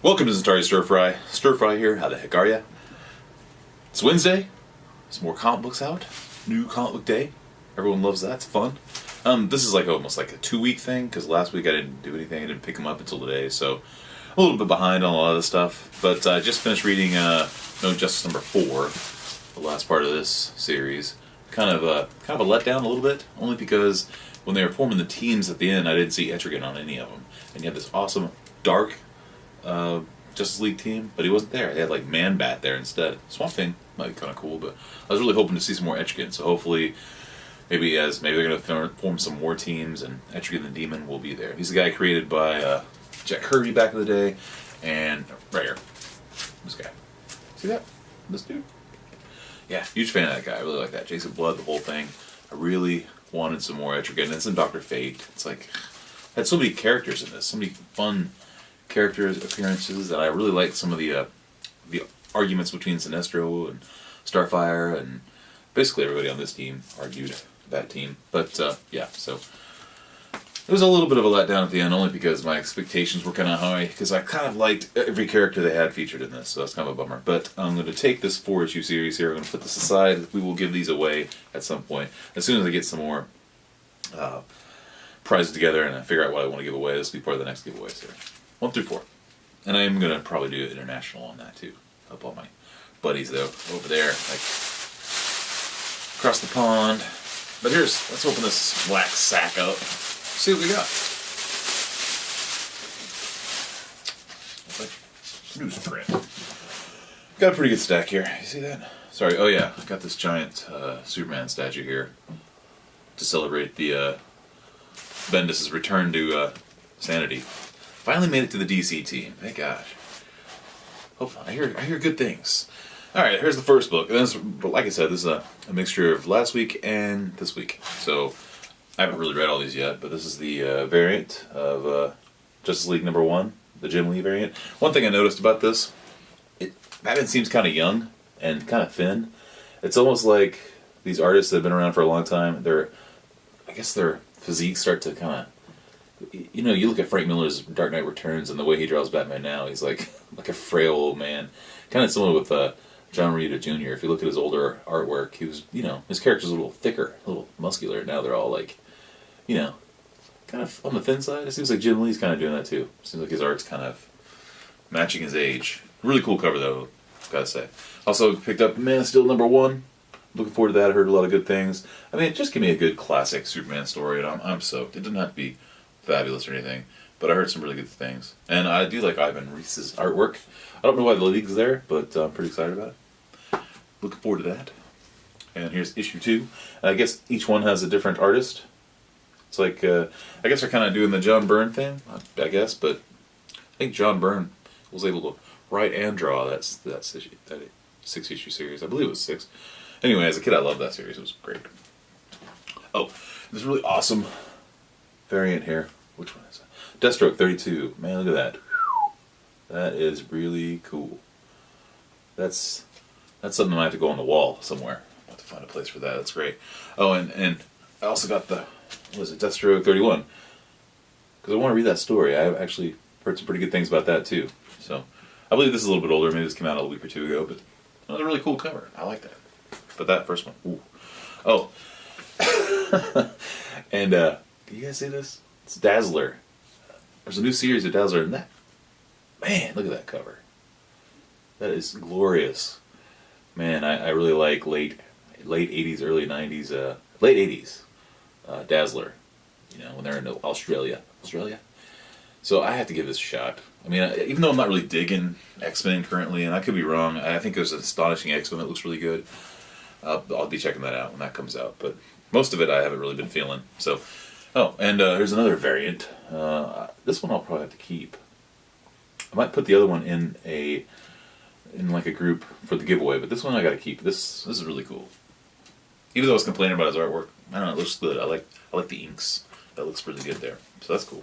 Welcome to Zentari Stir Fry. Stir Fry here. How the heck are ya? It's Wednesday. There's more comic books out. New comic book day. Everyone loves that. It's fun. This is like almost like a 2-week thing because last week I didn't do anything. I didn't pick them up until today, so I'm a little bit behind on a lot of the stuff. But I just finished reading No Justice number 4, the last part of this series. Kind of a letdown a little bit, only because when they were forming the teams at the end, I didn't see Etrigan on any of them, and you had this awesome dark Justice League team, but he wasn't there. They had like Man-Bat there instead. Swamp Thing might be kind of cool, but I was really hoping to see some more Etrigan. So hopefully, maybe they're going to form some more teams, and Etrigan the Demon will be there. He's the guy created by Jack Kirby back in the day, and right here, this guy. See that? This dude. Yeah, huge fan of that guy. I really like that. Jason Blood, the whole thing. I really wanted some more Etrigan. And some Dr. Fate. It's like had so many characters in this, so many fun characters appearances that I really liked. Some of the arguments between Sinestro and Starfire, and basically everybody on this team argued that team. But yeah, so it was a little bit of a letdown at the end, only because my expectations were kind of high, because I kind of liked every character they had featured in this, so that's kind of a bummer. But I'm going to take this 4-issue series here, I'm going to put this aside. We will give these away at some point. As soon as I get some more prizes together and I figure out what I want to give away, this will be part of the next giveaways here. 1 through 4. And I am going to probably do international on that too. Help all my buddies though, over there, like across the pond. But let's open this black sack up. See what we got. It's like newsprint. Got a pretty good stack here. You see that? Sorry. Oh yeah, I got this giant Superman statue here to celebrate the Bendis' return to sanity. Finally made it to the DC team. Thank gosh. I hear good things. All right, here's the first book. And like I said, this is a mixture of last week and this week. So I haven't really read all these yet, but this is the variant of Justice League number 1, the Jim Lee variant. One thing I noticed about this, Batman seems kind of young and kind of thin. It's almost like these artists that have been around for a long time, I guess their physiques start to kind of, you know, you look at Frank Miller's Dark Knight Returns and the way he draws Batman now, he's like a frail old man. Kind of similar with John Romita Jr. If you look at his older artwork, he was, you know, his character's a little thicker, a little muscular. Now they're all like, you know, kind of on the thin side. It seems like Jim Lee's kind of doing that too. Seems like his art's kind of matching his age. Really cool cover though, gotta say. Also picked up Man of Steel number 1. Looking forward to that. I heard a lot of good things. I mean, just give me a good classic Superman story, and I'm soaked. It doesn't have to be fabulous or anything, but I heard some really good things. And I do like Ivan Reis's artwork. I don't know why the league's there, but I'm pretty excited about it. Looking forward to that. And here's issue 2. I guess each one has a different artist. It's like, I guess they're kind of doing the John Byrne thing, I guess, but I think John Byrne was able to write and draw that 6-issue series. I believe it was 6. Anyway, as a kid I loved that series. It was great. Oh, this really awesome variant here. Which one is it? Deathstroke 32. Man, look at that. That is really cool. That's something I have to go on the wall somewhere. I have to find a place for that. That's great. Oh, and I also got the, what is it, Deathstroke 31. Because I want to read that story. I've actually heard some pretty good things about that too. So, I believe this is a little bit older. Maybe this came out a week or 2 ago, but another really cool cover. I like that. But that first one, ooh. Oh. And, can you guys see this? It's Dazzler. There's a new series of Dazzler, and that, man, look at that cover. That is glorious. Man, I really like late 80s, early 90s, late 80s Dazzler. You know, when they're in Australia. So I have to give this a shot. I mean, even though I'm not really digging X-Men currently, and I could be wrong, I think there's an Astonishing X-Men that looks really good. I'll be checking that out when that comes out, but most of it I haven't really been feeling. So, oh, and here's another variant. This one I'll probably have to keep. I might put the other one in like a group for the giveaway, but this one I gotta keep. This is really cool. Even though I was complaining about his artwork, I don't know, it looks good. I like the inks. That looks really good there. So that's cool.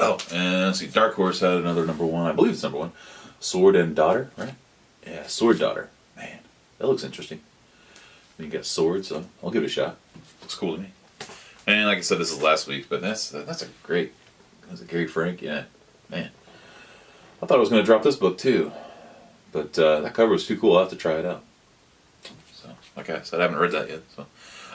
Oh, and let's see, Dark Horse had another number 1. I believe it's number 1. Sword and Daughter, right? Yeah, Sword Daughter. Man, that looks interesting. You got swords, so I'll give it a shot. Looks cool to me. And like I said, this is last week, but that's a great. That's a Gary Frank, yeah, man. I thought I was going to drop this book too, but that cover was too cool. I'll have to try it out. So, like I said, I haven't read that yet. So,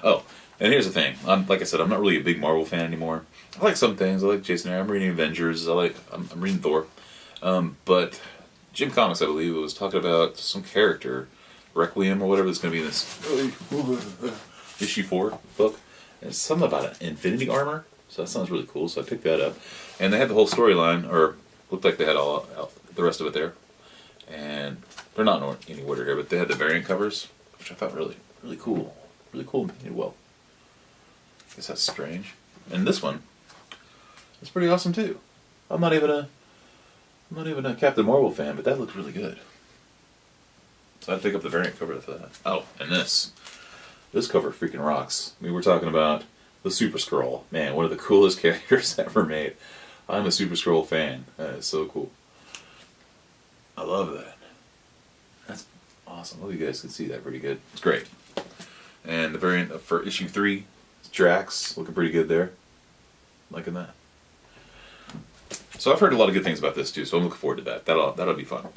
oh, and here's the thing. Like I said, I'm not really a big Marvel fan anymore. I like some things. I like Jason Aaron. I'm reading Avengers. I'm reading Thor. But Jim Comics, I believe, was talking about some character, Requiem or whatever, that's going to be in this issue 4 book. And it's something about an infinity armor. So that sounds really cool. So I picked that up. And they had the whole storyline, or looked like they had all the rest of it there. And they're not in any order here, but they had the variant covers, which I thought really cool. Really cool and painted well. I guess that's strange. And this one is pretty awesome too. I'm not even a Captain Marvel fan, but that looks really good. So I'd pick up the variant cover for that. Oh, and this cover freaking rocks. I mean, we're talking about the Super Skrull. Man, one of the coolest characters ever made. I'm a Super Skrull fan. That is so cool. I love that. That's awesome. Hope you guys can see that pretty good. It's great. And the variant for issue 3, Drax, looking pretty good there. Liking that. So I've heard a lot of good things about this too, so I'm looking forward to that. That'll be fun.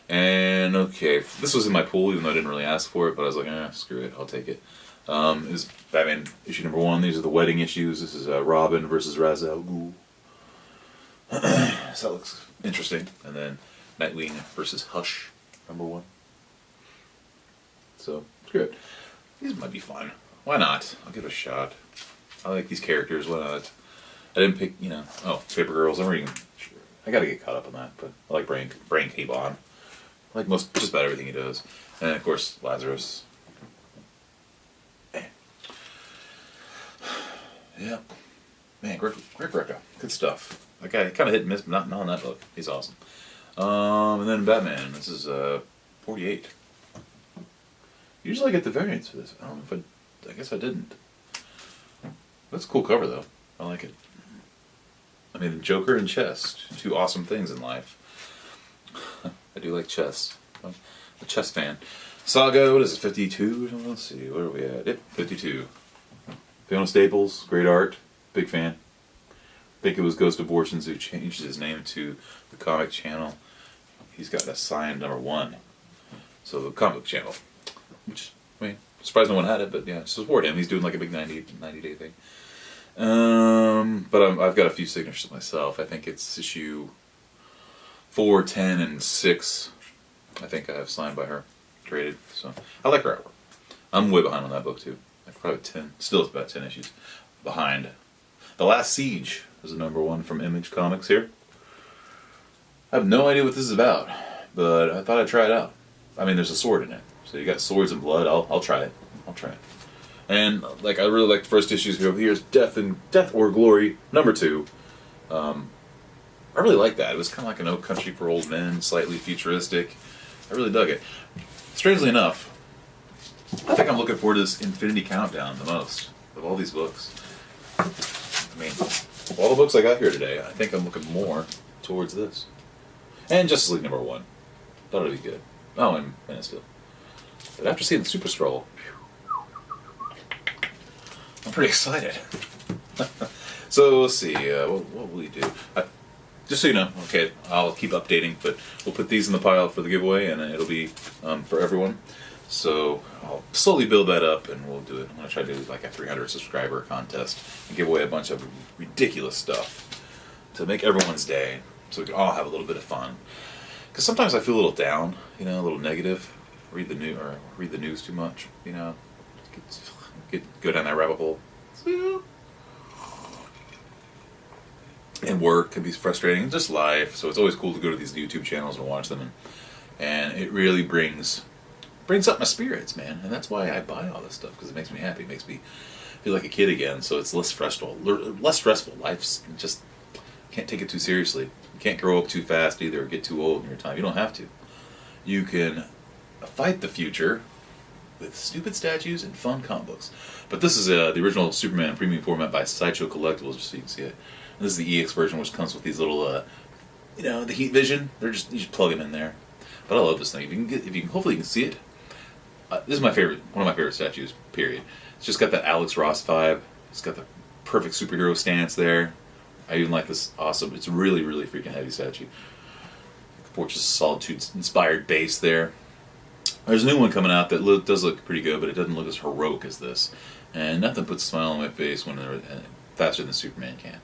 And okay, this was in my pool, even though I didn't really ask for it, but I was like, screw it, I'll take it. Is Batman issue number 1. These are the wedding issues. This is Robin versus Ra's al Ghul. So that looks interesting. And then Nightwing versus Hush, number 1. So it's good. These might be fun. Why not? I'll give it a shot. I like these characters. Why not? I didn't pick, Paper Girls. I'm reading. I gotta get caught up on that, but I like Brain K-Bon. I like just about everything he does. And of course, Lazarus. Yeah. Man, Greg Rucka. Good stuff. That guy kind of hit and miss, but not in that book. He's awesome. And then Batman. This is 48. Usually I get the variants for this. I don't know if I guess I didn't. That's a cool cover though. I like it. I mean, Joker and chess. 2 awesome things in life. I do like chess. I'm a chess fan. Saga, what is it, 52? Let's see, where are we at? Yep, 52. Fiona Staples, great art. Big fan. I think it was Ghost Abortions who changed his name to the Comic Channel. He's got that signed number 1. So the Comic Channel. Which, I mean, surprised no one had it, but yeah, support him. He's doing like a big 90-day thing. But I've got a few signatures myself. I think it's issue 4, 10, and 6. I think I have signed by her, graded. So I like her artwork. I'm way behind on that book too. Like probably 10. Still, it's about 10 issues behind. The Last Siege is the number 1 from Image Comics here. I have no idea what this is about, but I thought I'd try it out. I mean, there's a sword in it, so you got swords and blood. I'll try it. I'll try it. And like I really like the first issues here. Here's Death or Glory number 2. I really like that. It was kind of like an No Country for Old Men, slightly futuristic. I really dug it. Strangely enough, I think I'm looking forward to this Infinity Countdown the most of all these books. I mean, of all the books I got here today, I think I'm looking more towards this. And Justice League number 1. Thought it'd be good. Oh, and Man of Steel. But after seeing the Super Skrull, I'm pretty excited. So let's see, what will we do? Just so you know, okay, I'll keep updating, but we'll put these in the pile for the giveaway, and it'll be for everyone. So I'll slowly build that up, and we'll do it. I'm going to try to do like a 300 subscriber contest and give away a bunch of ridiculous stuff to make everyone's day, so we can all have a little bit of fun. Because sometimes I feel a little down, a little negative. Read the news too much, go down that rabbit hole. And work can be frustrating, and just life. So it's always cool to go to these YouTube channels and watch them, and it really brings up my spirits, man. And that's why I buy all this stuff, because it makes me happy. It makes me feel like a kid again. So it's less stressful. Life's just can't take it too seriously. You can't grow up too fast either, or get too old in your time. You don't have to. You can fight the future with stupid statues and fun comic books. But this is the original Superman premium format by Sideshow Collectibles, just so you can see it. And this is the EX version, which comes with these little, the heat vision. You just plug them in there. But I love this thing. Hopefully you can see it. This is one of my favorite statues. Period. It's just got that Alex Ross vibe. It's got the perfect superhero stance there. I even like this awesome. It's really, really freaking heavy statue. Fortress of Solitude inspired base there. There's a new one coming out that does look pretty good, but it doesn't look as heroic as this. And nothing puts a smile on my face when they're faster than Superman can,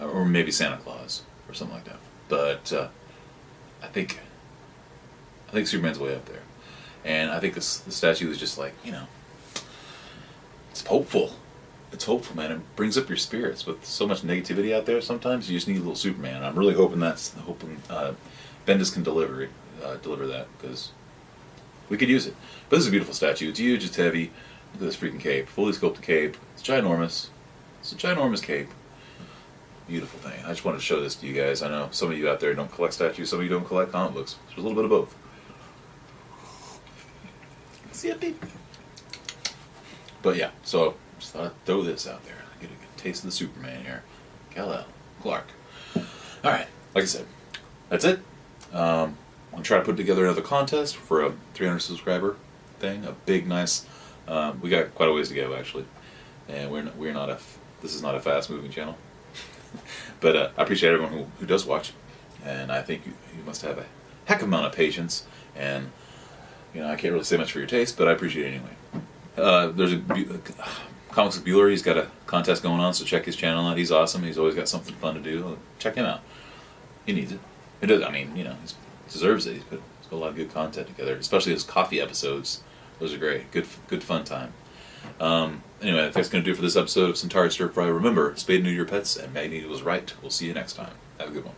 or maybe Santa Claus or something like that. But I think Superman's way up there, and I think the statue is just like, it's hopeful. It's hopeful, man. It brings up your spirits. With so much negativity out there, sometimes you just need a little Superman. I'm really hoping Bendis can deliver that, because we could use it. But this is a beautiful statue. It's huge. It's heavy. Look at this freaking cape. Fully sculpted cape. It's ginormous. It's a ginormous cape. Beautiful thing. I just wanted to show this to you guys. I know some of you out there don't collect statues. Some of you don't collect comic books. There's a little bit of both. See it, babe? But yeah, so just thought I'd throw this out there. Get a good taste of the Superman here. Kal-El, Clark. Alright, like I said, that's it. I'm going to try to put together another contest for a 300 subscriber thing. A big, nice... we got quite a ways to go, actually. And this is not a fast-moving channel. But I appreciate everyone who does watch. And I think you must have a heck of amount of patience. And, I can't really say much for your taste, but I appreciate it anyway. There's Comics with Bueller. He's got a contest going on, so check his channel out. He's awesome. He's always got something fun to do. Check him out. He needs it. He does. I mean, he deserves it. He's got a lot of good content together, especially his coffee episodes. Those are great. Good fun time. Anyway, that's going to do it for this episode of Centauri Stir Fry. Remember, spay and neuter your pets, and Magneto was right. We'll see you next time. Have a good one.